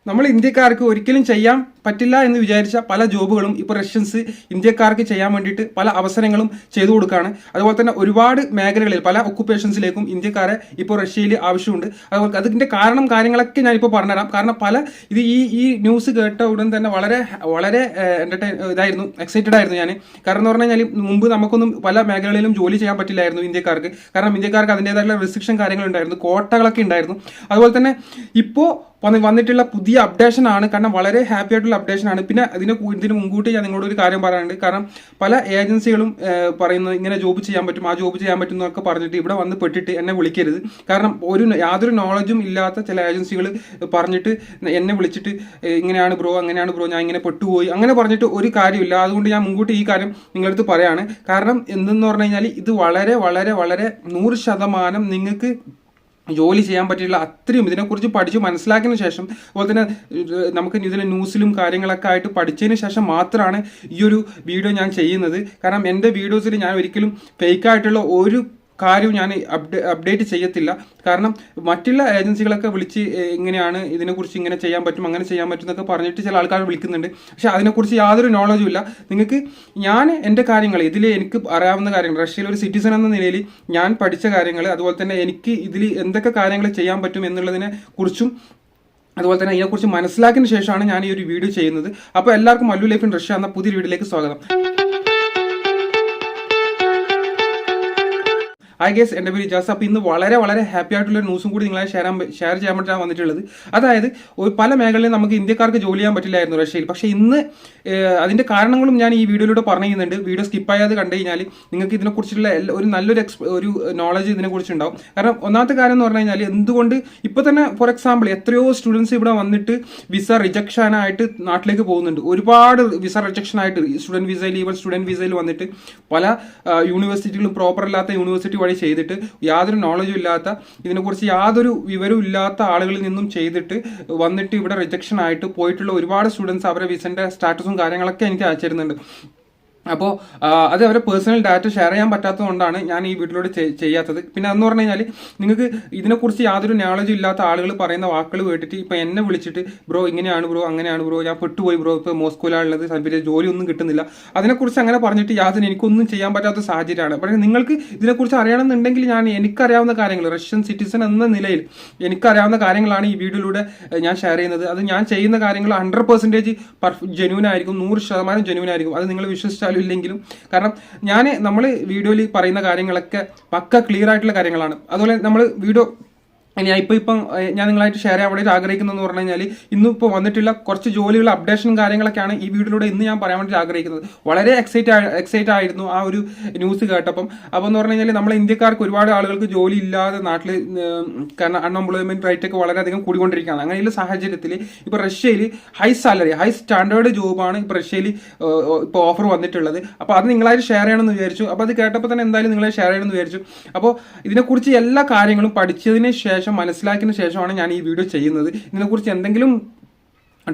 നമ്മൾ ഇന്ത്യക്കാർക്ക് ഒരിക്കലും ചെയ്യാൻ പറ്റില്ല എന്ന് വിചാരിച്ച പല ജോബുകളും ഇപ്പോൾ റഷ്യൻസ് ഇന്ത്യക്കാർക്ക് ചെയ്യാൻ വേണ്ടിയിട്ട് പല അവസരങ്ങളും ചെയ്തു കൊടുക്കുകയാണ്. അതുപോലെ തന്നെ ഒരുപാട് മേഖലകളിൽ പല ഒക്കുപ്പേഷൻസിലേക്കും ഇന്ത്യക്കാരെ ഇപ്പോൾ റഷ്യയിൽ ആവശ്യമുണ്ട്. അതുപോലെ അതിൻ്റെ കാര്യങ്ങളൊക്കെ ഞാനിപ്പോൾ പറഞ്ഞുതരാം. കാരണം ഈ ന്യൂസ് കേട്ട ഉടൻ തന്നെ വളരെ വളരെ എക്സൈറ്റഡ് ആയിരുന്നു ഞാൻ. കാരണം എന്ന് പറഞ്ഞു കഴിഞ്ഞാൽ മുമ്പ് നമുക്കൊന്നും പല മേഖലകളിലും ജോലി ചെയ്യാൻ പറ്റില്ലായിരുന്നു ഇന്ത്യക്കാർക്ക്. കാരണം ഇന്ത്യക്കാർക്ക് അതിൻ്റെതായിട്ടുള്ള റെസ്ട്രിക്ഷൻ കാര്യങ്ങളുണ്ടായിരുന്നു, കോട്ടകളൊക്കെ ഉണ്ടായിരുന്നു. അതുപോലെ തന്നെ ഇപ്പോൾ വന്നിട്ടുള്ള പുതിയ അപ്ഡേഷൻ ആണ്. കാരണം വളരെ ഹാപ്പി ആയിട്ടുള്ള അപ്ഡേഷൻ ആണ്. പിന്നെ ഇതിന് മുൻകൂട്ടി ഞാൻ നിങ്ങളോട് ഒരു കാര്യം പറയാനുണ്ട്. കാരണം പല ഏജൻസികളും പറയുന്നത് ഇങ്ങനെ ജോബ് ചെയ്യാൻ പറ്റും, ആ ജോബ് ചെയ്യാൻ പറ്റും എന്നൊക്കെ പറഞ്ഞിട്ട് ഇവിടെ വന്ന് പെട്ടിട്ട് എന്നെ വിളിക്കരുത്. കാരണം യാതൊരു നോളജും ഇല്ലാത്ത ചില ഏജൻസികൾ പറഞ്ഞിട്ട് എന്നെ വിളിച്ചിട്ട് ഇങ്ങനെയാണ് ബ്രോ, അങ്ങനെയാണ് ബ്രോ, ഞാൻ ഇങ്ങനെ പെട്ടുപോയി അങ്ങനെ പറഞ്ഞിട്ട് ഒരു കാര്യമില്ല. അതുകൊണ്ട് ഞാൻ മുൻകൂട്ടി ഈ കാര്യം നിങ്ങളടുത്ത് പറയാണ്. കാരണം എന്തെന്ന് പറഞ്ഞു കഴിഞ്ഞാൽ ഇത് വളരെ വളരെ വളരെ 100% നിങ്ങൾക്ക് ജോലി ചെയ്യാൻ പറ്റിയുള്ള അത്രയും ഇതിനെക്കുറിച്ച് പഠിച്ച് മനസ്സിലാക്കിയതിന് ശേഷം, അതുപോലെ തന്നെ നമുക്ക് ഇതിലെ ന്യൂസിലും കാര്യങ്ങളൊക്കെ ആയിട്ട് പഠിച്ചതിന് ശേഷം മാത്രമാണ് ഈ ഒരു വീഡിയോ ഞാൻ ചെയ്യുന്നത്. കാരണം എൻ്റെ വീഡിയോസിൽ ഞാൻ ഒരിക്കലും ഫേക്കായിട്ടുള്ള ഒരു കാര്യവും ഞാൻ അപ്ഡേറ്റ് ചെയ്യത്തില്ല. കാരണം മറ്റുള്ള ഏജൻസികളൊക്കെ വിളിച്ച് ഇങ്ങനെയാണ് ഇതിനെക്കുറിച്ച് ഇങ്ങനെ ചെയ്യാൻ പറ്റും, അങ്ങനെ ചെയ്യാൻ പറ്റും എന്നൊക്കെ പറഞ്ഞിട്ട് ചില ആൾക്കാർ വിളിക്കുന്നുണ്ട്. പക്ഷെ അതിനെക്കുറിച്ച് യാതൊരു നോളജും ഇല്ല. നിങ്ങൾക്ക് ഞാൻ എൻ്റെ കാര്യങ്ങൾ ഇതിൽ എനിക്ക് അറിയാവുന്ന കാര്യങ്ങൾ, റഷ്യയിൽ ഒരു സിറ്റിസൺ എന്ന നിലയിൽ ഞാൻ പഠിച്ച കാര്യങ്ങൾ, അതുപോലെ തന്നെ എനിക്ക് ഇതിൽ എന്തൊക്കെ കാര്യങ്ങൾ ചെയ്യാൻ പറ്റും എന്നുള്ളതിനെ കുറിച്ചും അതുപോലെ തന്നെ ഇതിനെക്കുറിച്ച് മനസ്സിലാക്കിയതിന് ശേഷമാണ് ഞാൻ ഈ ഒരു വീഡിയോ ചെയ്യുന്നത്. അപ്പോൾ എല്ലാവർക്കും മല്ലു ലൈഫ് ഇൻ റഷ്യ എന്ന പുതിയ വീഡിയോയിലേക്ക് സ്വാഗതം. ഐ ഗെസ് എൻ്റെ പേര് ജാസ്. അപ്പോൾ ഇന്ന് വളരെ വളരെ ഹാപ്പി ആയിട്ടുള്ള ന്യൂസും കൂടി നിങ്ങളെ ഷെയർ ചെയ്യാൻ വേണ്ടിയിട്ടാണ് വന്നിട്ടുള്ളത്. അതായത് പല മേഖലകളിൽ നമുക്ക് ഇന്ത്യക്കാർക്ക് ജോലി ചെയ്യാൻ പറ്റില്ലായിരുന്നു റഷ്യയിൽ. പക്ഷേ ഇന്ന് അതിൻ്റെ കാരണങ്ങളും ഞാൻ ഈ വീഡിയോയിലൂടെ പറഞ്ഞു ചെയ്യുന്നുണ്ട്. വീഡിയോ സ്കിപ്പ് ചെയ്യാതെ കണ്ടു കഴിഞ്ഞാൽ നിങ്ങൾക്ക് ഇതിനെക്കുറിച്ചുള്ള ഒരു നല്ലൊരു നോളജ് ഇതിനെക്കുറിച്ച് ഉണ്ടാവും. കാരണം ഒന്നാമത്തെ കാര്യം എന്ന് പറഞ്ഞു കഴിഞ്ഞാൽ എന്തുകൊണ്ട് ഇപ്പോൾ തന്നെ ഫോർ എക്സാമ്പിൾ എത്രയോ സ്റ്റുഡൻസ് ഇവിടെ വന്നിട്ട് വിസ റിജക്ഷനായിട്ട് നാട്ടിലേക്ക് പോകുന്നുണ്ട്. ഒരുപാട് വിസ റിജക്ഷനായിട്ട് സ്റ്റുഡൻറ്റ് വിസയിൽ വന്നിട്ട് പല യൂണിവേഴ്സിറ്റികളും പ്രോപ്പർ അല്ലാത്ത യൂണിവേഴ്സിറ്റി വഴി ചെയ്തിട്ട് യാതൊരു നോളജും ഇല്ലാത്ത, ഇതിനെക്കുറിച്ച് യാതൊരു വിവരവും ഇല്ലാത്ത ആളുകളിൽ നിന്നും ചെയ്തിട്ട് വന്നിട്ട് ഇവിടെ റിജക്ഷൻ ആയിട്ട് പോയിട്ടുള്ള ഒരുപാട് സ്റ്റുഡൻസ് അവരുടെ വിസന്റെ സ്റ്റാറ്റസും കാര്യങ്ങളൊക്കെ എനിക്ക് അയച്ചിരുന്നുണ്ട്. അപ്പോൾ അത് അവരെ പേഴ്സണൽ ഡാറ്റ ഷെയർ ചെയ്യാൻ പറ്റാത്തതുകൊണ്ടാണ് ഞാൻ ഈ വീഡിയോയിലൂടെ ചെയ്യാത്തത്. പിന്നെ അതെന്ന് പറഞ്ഞു കഴിഞ്ഞാൽ നിങ്ങൾക്ക് ഇതിനെക്കുറിച്ച് യാതൊരു നോളജും ഇല്ലാത്ത ആളുകൾ പറയുന്ന വാക്കുകൾ കേട്ടിട്ട് ഇപ്പം എന്നെ വിളിച്ചിട്ട് ബ്രോ ഇങ്ങനെയാണ് ബ്രോ, അങ്ങനെയാണ് ബ്രോ, ഞാൻ പെട്ടുപോയി ബ്രോ, ഇപ്പോൾ മോസ്കോയിലാണുള്ളത്, പിന്നെ ജോലിയൊന്നും കിട്ടുന്നില്ല, അതിനെക്കുറിച്ച് അങ്ങനെ പറഞ്ഞിട്ട് യാതൊരു എനിക്കൊന്നും ചെയ്യാൻ പറ്റാത്ത സാഹചര്യമാണ്. പക്ഷേ നിങ്ങൾക്ക് ഇതിനെക്കുറിച്ച് അറിയണമെന്നുണ്ടെങ്കിൽ എനിക്കറിയാവുന്ന കാര്യങ്ങൾ, റഷ്യൻ സിറ്റിസൺ എന്ന നിലയിൽ എനിക്കറിയാവുന്ന കാര്യങ്ങളാണ് ഈ വീഡിയോയിലൂടെ ഞാൻ ഷെയർ ചെയ്യുന്നത്. അത് ഞാൻ ചെയ്യുന്ന കാര്യങ്ങൾ 100% ജെന്യൂൻ ആയിരിക്കും, 100% ജെന്യൂൻ ആയിരിക്കും. അത് നിങ്ങൾ വിശ്വസിച്ചാൽ ഇല്ലെങ്കിലും. കാരണം നമ്മൾ വീഡിയോയിൽ പറയുന്ന കാര്യങ്ങളൊക്കെ പക്ക ക്ലിയർ ആയിട്ടുള്ള കാര്യങ്ങളാണ്. അതുപോലെ നമ്മൾ വീഡിയോ ഇപ്പം ഞാൻ നിങ്ങളായിട്ട് ഷെയർ ചെയ്യാൻ വേണ്ടി ആഗ്രഹിക്കുന്നതെന്ന് പറഞ്ഞു കഴിഞ്ഞാൽ ഇന്നിപ്പോൾ വന്നിട്ടുള്ള കുറച്ച് ജോലികളുടെ അപ്ഡേഷനും കാര്യങ്ങളൊക്കെയാണ് ഈ വീഡിയോയിലൂടെ ഇന്ന് ഞാൻ പറയാൻ വേണ്ടി ആഗ്രഹിക്കുന്നത്. വളരെ എക്സൈറ്റ് ആയിരുന്നു ആ ഒരു ന്യൂസ് കേട്ടപ്പം. അപ്പോൾ എന്ന് പറഞ്ഞു കഴിഞ്ഞാൽ നമ്മളെ ഇന്ത്യക്കാർക്ക് ഒരുപാട് ആളുകൾക്ക് ജോലി ഇല്ലാതെ നാട്ടിൽ, കാരണം അൺഎംപ്ലോയ്മെന്റ് റേറ്റ് ഒക്കെ വളരെയധികം കൂടിക്കൊണ്ടിരിക്കുകയാണ്. അങ്ങനെയുള്ള സാഹചര്യത്തിൽ ഇപ്പോൾ റഷ്യയിൽ ഹൈ സ്റ്റാൻഡേർഡ് ജോബാണ് ഇപ്പോൾ റഷ്യയിൽ ഇപ്പോൾ ഓഫർ വന്നിട്ടുള്ളത്. അപ്പോൾ അത് നിങ്ങളായിട്ട് ഷെയർ ചെയ്യണമെന്ന് വിചാരിച്ചു. അപ്പോൾ അത് കേട്ടപ്പോൾ തന്നെ എന്തായാലും നിങ്ങളെ ഷെയർ ചെയ്യണമെന്ന് വിചാരിച്ചു. അപ്പോൾ ഇതിനെക്കുറിച്ച് എല്ലാ കാര്യങ്ങളും പഠിച്ചതിന് ശേഷം മനസ്സിലാക്കിയതിന് ശേഷമാണ് ഞാൻ ഈ വീഡിയോ ചെയ്യുന്നത്. ഇതിനെക്കുറിച്ച് എന്തെങ്കിലും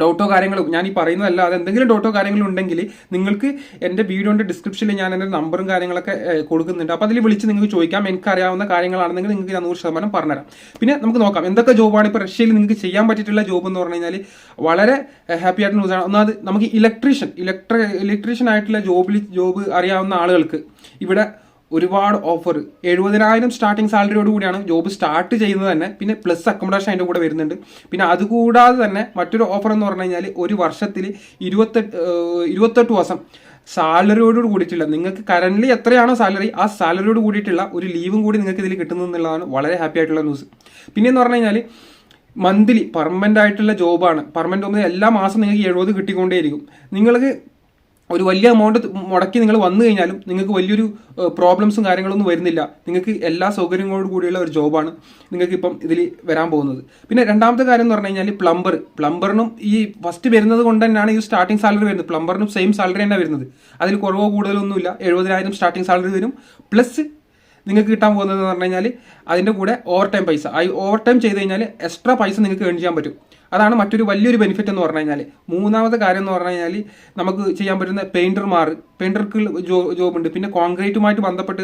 ഡൗട്ടോ കാര്യങ്ങളും ഞാൻ ഈ പറയുന്നതല്ല, അത് എന്തെങ്കിലും ഡൗട്ടോ കാര്യങ്ങളും ഉണ്ടെങ്കിൽ നിങ്ങൾക്ക് എൻ്റെ വീഡിയോൻ്റെ ഡിസ്ക്രിപ്ഷനിൽ ഞാൻ എൻ്റെ നമ്പറും കാര്യങ്ങളൊക്കെ കൊടുക്കുന്നുണ്ട്. അപ്പോൾ അതിൽ വിളിച്ച് നിങ്ങൾക്ക് ചോദിക്കാം. എനിക്കറിയാവുന്ന കാര്യങ്ങളാണെങ്കിൽ നിങ്ങൾക്ക് ഞാൻ 100% പറഞ്ഞുതരാം. പിന്നെ നമുക്ക് നോക്കാം എന്തൊക്കെ ജോബാണ് ഇപ്പോൾ റഷ്യയിൽ നിങ്ങൾക്ക് ചെയ്യാൻ പറ്റിയിട്ടുള്ള ജോബ് എന്ന് പറഞ്ഞു കഴിഞ്ഞാൽ വളരെ ഹാപ്പി ആയിട്ട് ന്യൂസാണ്. ഒന്നാമത് നമുക്ക് ഇലക്ട്രീഷ്യൻ ആയിട്ടുള്ള ജോബ് അറിയാവുന്ന ആളുകൾക്ക് ഇവിടെ ഒരുപാട് ഓഫർ 70,000 സ്റ്റാർട്ടിംഗ് സാലറിയോട് കൂടിയാണ് ജോബ് സ്റ്റാർട്ട് ചെയ്യുന്നത് തന്നെ. പിന്നെ പ്ലസ് അക്കോമഡേഷൻ അതിൻ്റെ കൂടെ വരുന്നുണ്ട്. പിന്നെ അതുകൂടാതെ തന്നെ മറ്റൊരു ഓഫർ എന്ന് പറഞ്ഞു കഴിഞ്ഞാൽ ഒരു വർഷത്തിൽ 28 ദിവസം സാലറിയോട് കൂടിയിട്ടുള്ള, നിങ്ങൾക്ക് കറന്റ് എത്രയാണോ സാലറി ആ സാലറിയോട് കൂടിയിട്ടുള്ള ഒരു ലീവും കൂടി നിങ്ങൾക്ക് ഇതിൽ കിട്ടുന്നു എന്നുള്ളതാണ് വളരെ ഹാപ്പി ആയിട്ടുള്ള ന്യൂസ്. പിന്നെ എന്ന് പറഞ്ഞു കഴിഞ്ഞാൽ മന്ത്ലി പെർമനന്റ് ആയിട്ടുള്ള ജോബാണ്. പെർമനന്റ് ജോബ് എല്ലാ മാസം നിങ്ങൾക്ക് 70 കിട്ടിക്കൊണ്ടേയിരിക്കും. നിങ്ങൾക്ക് ഒരു വലിയ എമൗണ്ട് മുടക്കി നിങ്ങൾ വന്നു കഴിഞ്ഞാലും നിങ്ങൾക്ക് വലിയൊരു പ്രോബ്ലംസും കാര്യങ്ങളൊന്നും വരുന്നില്ല. നിങ്ങൾക്ക് എല്ലാ സൗകര്യങ്ങളോട് കൂടിയുള്ള ഒരു ജോബാണ് നിങ്ങൾക്ക് ഇപ്പം ഇതിൽ വരാൻ പോകുന്നത്. പിന്നെ രണ്ടാമത്തെ കാര്യം എന്ന് പറഞ്ഞു കഴിഞ്ഞാൽ പ്ലംബറിനും ഈ ഫസ്റ്റ് വരുന്നത് കൊണ്ട് തന്നെയാണ് ഈ സ്റ്റാർട്ടിംഗ് സാലറി വരുന്നത്. പ്ലംബറിനും സെയിം സാലറി തന്നെ വരുന്നത്, അതിൽ കുറവോ കൂടുതലൊന്നുമില്ല. 70,000 സ്റ്റാർട്ടിംഗ് സാലറി വരും. പ്ലസ് നിങ്ങൾക്ക് കിട്ടാൻ പോകുന്നത് എന്ന് പറഞ്ഞു കഴിഞ്ഞാൽ അതിൻ്റെ കൂടെ ഓവർ ടൈം പൈസ, ഓവർ ടൈം ചെയ്ത് കഴിഞ്ഞാൽ എക്സ്ട്രാ പൈസ നിങ്ങൾക്ക് ഏൺ ചെയ്യാൻ പറ്റും. അതാണ് മറ്റൊരു വലിയൊരു ബെനിഫിറ്റ് എന്ന് പറഞ്ഞു കഴിഞ്ഞാൽ. മൂന്നാമത്തെ കാര്യം എന്ന് പറഞ്ഞു കഴിഞ്ഞാൽ നമുക്ക് ചെയ്യാൻ പറ്റുന്ന പെയിൻറ്റർക്ക് ജോബ് ഉണ്ട്. പിന്നെ കോൺക്രീറ്റുമായിട്ട് ബന്ധപ്പെട്ട്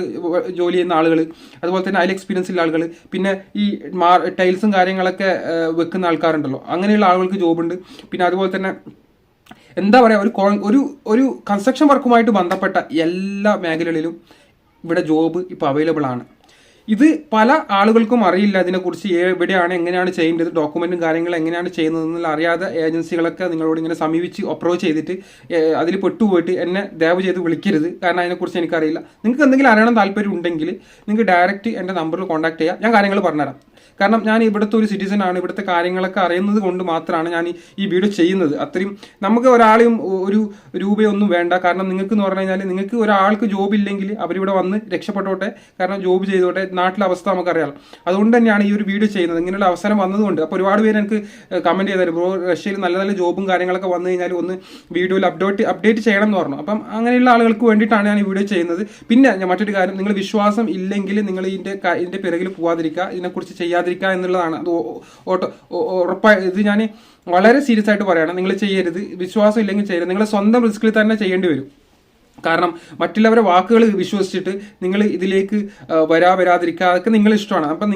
ജോലി ചെയ്യുന്ന ആളുകൾ, അതുപോലെ തന്നെ അതിൽ എക്സ്പീരിയൻസ് ഉള്ള ആളുകൾ, പിന്നെ ഈ ടൈൽസും കാര്യങ്ങളൊക്കെ വെക്കുന്ന ആൾക്കാരുണ്ടല്ലോ, അങ്ങനെയുള്ള ആളുകൾക്ക് ജോബുണ്ട്. പിന്നെ അതുപോലെ തന്നെ എന്താ പറയുക, ഒരു കൺസ്ട്രക്ഷൻ വർക്കുമായിട്ട് ബന്ധപ്പെട്ട എല്ലാ മേഖലകളിലും ഇവിടെ ജോബ് ഇപ്പോൾ അവൈലബിൾ ആണ്. ഇത് പല ആളുകൾക്കും അറിയില്ല ഇതിനെക്കുറിച്ച്, എവിടെയാണ് എങ്ങനെയാണ് ചെയ്യേണ്ടത്, ഡോക്യുമെന്റും കാര്യങ്ങളും എങ്ങനെയാണ് ചെയ്യുന്നതെന്നുള്ള അറിയാതെ ഏജൻസികളൊക്കെ നിങ്ങളോട് ഇങ്ങനെ സമീപിച്ച് അപ്രോച്ച് ചെയ്തിട്ട് അതിൽ പെട്ടുപോയിട്ട് എന്നെ ദയവ് ചെയ്ത് വിളിക്കരുത്. കാരണം അതിനെക്കുറിച്ച് എനിക്കറിയില്ല. നിങ്ങൾക്ക് എന്തെങ്കിലും അറിയണം താല്പര്യം ഉണ്ടെങ്കിൽ നിങ്ങൾക്ക് ഡയറക്റ്റ് എൻ്റെ നമ്പറിൽ കോൺടാക്ട് ചെയ്യാം, ഞാൻ കാര്യങ്ങൾ പറഞ്ഞുതരാം. കാരണം ഞാൻ ഇവിടുത്തെ ഒരു സിറ്റിസൺ ആണ്, ഇവിടുത്തെ കാര്യങ്ങളൊക്കെ അറിയുന്നത് കൊണ്ട് മാത്രമാണ് ഞാൻ ഈ വീഡിയോ ചെയ്യുന്നത്. അത്രയും നമുക്ക് ഒരാളെയും ഒരു രൂപയൊന്നും വേണ്ട. കാരണം നിങ്ങൾക്ക് എന്ന് പറഞ്ഞു കഴിഞ്ഞാൽ നിങ്ങൾക്ക് ഒരാൾക്ക് ജോബ് ഇല്ലെങ്കിൽ അവരിവിടെ വന്ന് രക്ഷപ്പെട്ടോട്ടെ, കാരണം ജോബ് ചെയ്തോട്ടെ, നാട്ടിലെ അവസ്ഥ നമുക്കറിയാം. അതുകൊണ്ട് തന്നെയാണ് ഈ ഒരു വീഡിയോ ചെയ്യുന്നത്. ഇങ്ങനെയുള്ള അവസരം വന്നതുകൊണ്ട്. അപ്പോൾ ഒരുപാട് പേര് എനിക്ക് കമന്റ് ചെയ്തായിരുന്നു, ബ്രോ റഷ്യയിൽ നല്ല നല്ല ജോബും കാര്യങ്ങളൊക്കെ വന്നു കഴിഞ്ഞാൽ ഒന്ന് വീഡിയോയിൽ അപ്ഡേറ്റ് ചെയ്യണം എന്ന് പറഞ്ഞു. അപ്പം അങ്ങനെയുള്ള ആളുകൾക്ക് വേണ്ടിയിട്ടാണ് ഞാൻ ഈ വീഡിയോ ചെയ്യുന്നത്. പിന്നെ ഞാൻ മറ്റൊരു കാര്യം, നിങ്ങൾ വിശ്വാസം ഇല്ലെങ്കിൽ നിങ്ങൾ ഇതിന്റെ പിറകിൽ പോവാതിരിക്കുക, ഇതിനെക്കുറിച്ച് ചെയ്യാതിരിക്കുക എന്നുള്ളതാണ്. അത് ഉറപ്പായി ഇത് ഞാൻ വളരെ സീരിയസ് ആയിട്ട് പറയണം. നിങ്ങൾ ചെയ്യരുത്, വിശ്വാസം ഇല്ലെങ്കിൽ ചെയ്യരുത്. നിങ്ങൾ സ്വന്തം റിസ്കിൽ തന്നെ ചെയ്യേണ്ടി വരും. കാരണം മറ്റുള്ളവരെ വാക്കുകൾ വിശ്വസിച്ചിട്ട് നിങ്ങൾ ഇതിലേക്ക് വരാതിരിക്കുക, അതൊക്കെ നിങ്ങളുടെ ഇഷ്ടമാണ്. അപ്പം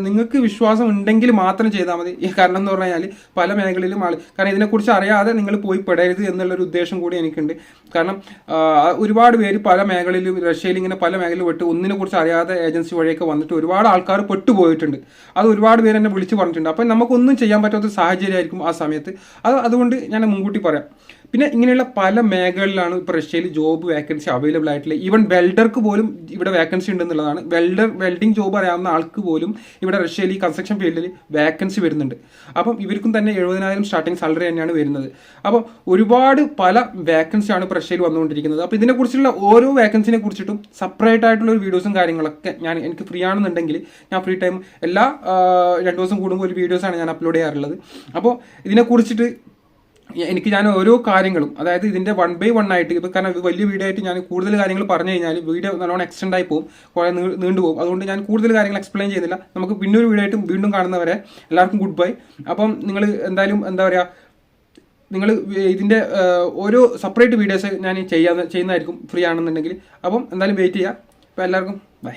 നിങ്ങൾക്ക് വിശ്വാസം ഉണ്ടെങ്കിൽ മാത്രം ചെയ്താൽ മതി. കാരണം എന്ന് പറഞ്ഞു കഴിഞ്ഞാൽ പല മേഖലയിലും കാരണം ഇതിനെക്കുറിച്ച് അറിയാതെ നിങ്ങൾ പോയി പെടരുത് എന്നുള്ളൊരു ഉദ്ദേശം കൂടി എനിക്കുണ്ട്. കാരണം ഒരുപാട് പേര് പല മേഖലയിലും റഷ്യയിൽ ഇങ്ങനെ പല മേഖലയിൽ വിട്ട് ഒന്നിനെ കുറിച്ച് അറിയാതെ ഏജൻസി വഴിയൊക്കെ വന്നിട്ട് ഒരുപാട് ആൾക്കാർ പെട്ടുപോയിട്ടുണ്ട്. അത് ഒരുപാട് പേര് എന്നെ വിളിച്ച് പറഞ്ഞിട്ടുണ്ട്. അപ്പം നമുക്കൊന്നും ചെയ്യാൻ പറ്റാത്ത സാഹചര്യമായിരിക്കും ആ സമയത്ത്. അതുകൊണ്ട് ഞാൻ മുൻകൂട്ടി പറയാം. പിന്നെ ഇങ്ങനെയുള്ള പല മേഖലകളിലാണ് ഇപ്പോൾ റഷ്യയിൽ ജോബ് വേക്കൻസി അവൈലബിൾ ആയിട്ടുള്ള. ഈവൻ വെൽഡർക്ക് പോലും ഇവിടെ വേക്കൻസി ഉണ്ടെന്നുള്ളതാണ്. വെൽഡിംഗ് ജോബ് അറിയാവുന്ന ആൾക്ക് പോലും ഇവിടെ റഷ്യയിൽ ഈ കൺസ്ട്രക്ഷൻ ഫീൽഡിൽ വേക്കൻസി വരുന്നുണ്ട്. അപ്പം ഇവർക്കും തന്നെ 70,000 സ്റ്റാർട്ടിംഗ് സാലറി തന്നെയാണ് വരുന്നത്. അപ്പം ഒരുപാട് പല വേക്കൻസിയാണ് ഇപ്പോൾ റഷ്യയിൽ വന്നുകൊണ്ടിരിക്കുന്നത്. അപ്പോൾ ഇതിനെക്കുറിച്ചുള്ള ഓരോ വേക്കൻസിനെ കുറിച്ചിട്ടും സെപ്പറേറ്റ് ആയിട്ടുള്ള ഒരു വീഡിയോസും കാര്യങ്ങളൊക്കെ എനിക്ക് ഫ്രീ ആണെന്നുണ്ടെങ്കിൽ ഞാൻ ഫ്രീ ടൈം എല്ലാ 2 ദിവസം കൂടുമ്പോൾ ഒരു വീഡിയോസാണ് ഞാൻ അപ്ലോഡ് ചെയ്യാറുള്ളത്. അപ്പോൾ ഇതിനെക്കുറിച്ചിട്ട് ഞാൻ ഓരോ കാര്യങ്ങളും, അതായത് ഇതിന്റെ 1 by 1 ആയിട്ട്, ഇപ്പം കാരണം വലിയ വീഡിയോ ആയിട്ട് ഞാൻ കൂടുതൽ കാര്യങ്ങൾ പറഞ്ഞു കഴിഞ്ഞാൽ വീഡിയോ നല്ലോണം എക്സ്റ്റെൻഡ് ആയി പോകും, കുറേ നീണ്ടുപോകും. അതുകൊണ്ട് ഞാൻ കൂടുതൽ കാര്യങ്ങൾ എക്സ്പ്ലെയിൻ ചെയ്യുന്നില്ല. നമുക്ക് പിന്നെ ഒരു വീഡിയോ ആയിട്ട് വീണ്ടും കാണുന്നവരെ എല്ലാവർക്കും ഗുഡ് ബൈ. അപ്പം നിങ്ങൾ എന്തായാലും എന്താ പറയുക, നിങ്ങൾ ഇതിന്റെ ഓരോ സെപ്പറേറ്റ് വീഡിയോസ് ഞാൻ ചെയ്യുന്നതായിരിക്കും ഫ്രീ ആണെന്നുണ്ടെങ്കിൽ. അപ്പം എന്തായാലും വെയിറ്റ് ചെയ്യുക. അപ്പോൾ എല്ലാവർക്കും ബൈ.